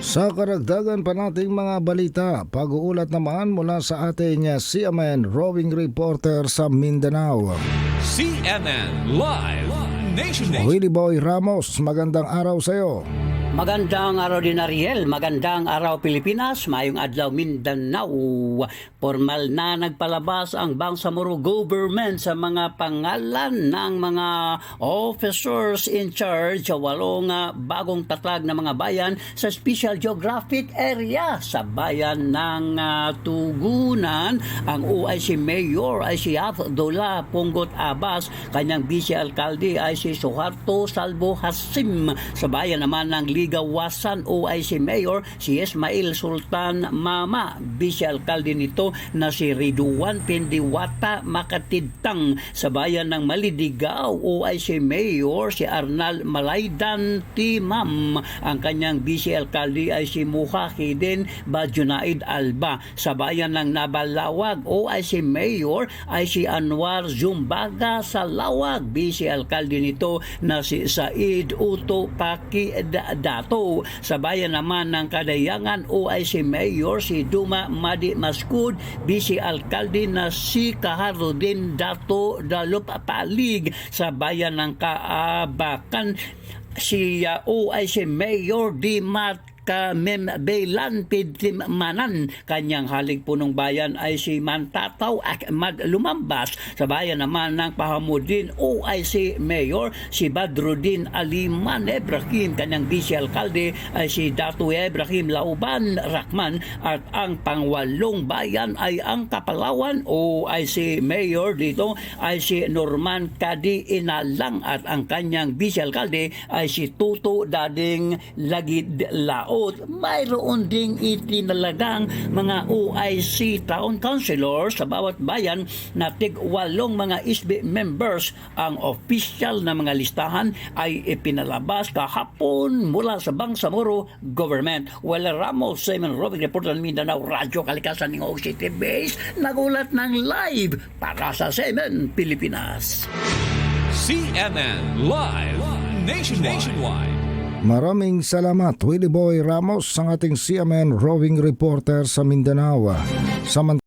Sa karagdagan pa nating mga balita, pag-uulat naman mula sa ating CNN roving reporter sa Mindanao. CNN Live Nationwide. Willie Boy Ramos, magandang araw sa iyo. Magandang araw din Ariel, magandang araw Pilipinas, mayong adlaw Mindanao. Formal na nagpalabas ang Bangsamoro government sa mga pangalan ng mga officers in charge sa 8 bagong tatag na mga bayan sa Special Geographic Area sa bayan ng Tugunan. Ang OIC Mayor ay si Abdullah Punggot Abbas, kanyang Vice Alcalde ay si Suharto Salvo Hasim. Sa bayan naman ng Ligawasan OIC Mayor si Ismail Sultan Mama, Vice Alcalde nito na si Ridwan Pindiwata Makatidtang. Sa bayan ng Malidigaw OIC Mayor si Arnal Malaydan Timam, ang kanyang Vice Alcalde ay si Muhahidin Bajunaid Alba. Sa bayan ng Nabalawag OIC Mayor ay si Anwar Zumbaga Salawag, Vice Alcalde nito na si Said Uto Paki Dato. Sa bayan naman ng Kadayangan OIC Mayor si Duma Madi Maskud, Vice Alcalde na si Kaharudin Dato Dalup Palig. Sa bayan ng Kaabakan si OIC Mayor Dimat Kamembelan Pidtimanan, kanyang halig punong bayan ay si Mantataw Ahmad Lumambas. Sa bayan naman ng Pahamudin OIC Mayor si Badruddin Aliman Ibrahim, kanyang Vice Alcalde ay si Datu Ibrahim Lauban Rahman, at ang pangwalong bayan ay ang Kapalawan OIC Mayor dito ay si Norman Kadi Inalang, at ang kanyang Vice Alcalde ay si Tuto Dading Lagidlao. Mayroon ding itinalagang mga OIC Town Councilors sa bawat bayan na tig-8 mga ISB members. Ang official na mga listahan ay ipinalabas kahapon mula sa Bangsamoro Government. Wala Ramos, Simon Robin, reporter ng Mindanao Radyo Kalikasan ng City Base, nagulat ng live para sa CNN Pilipinas. CNN Live Nationwide. Maraming salamat Willie Boy Ramos, ang ating CNN roving reporter sa Mindanao.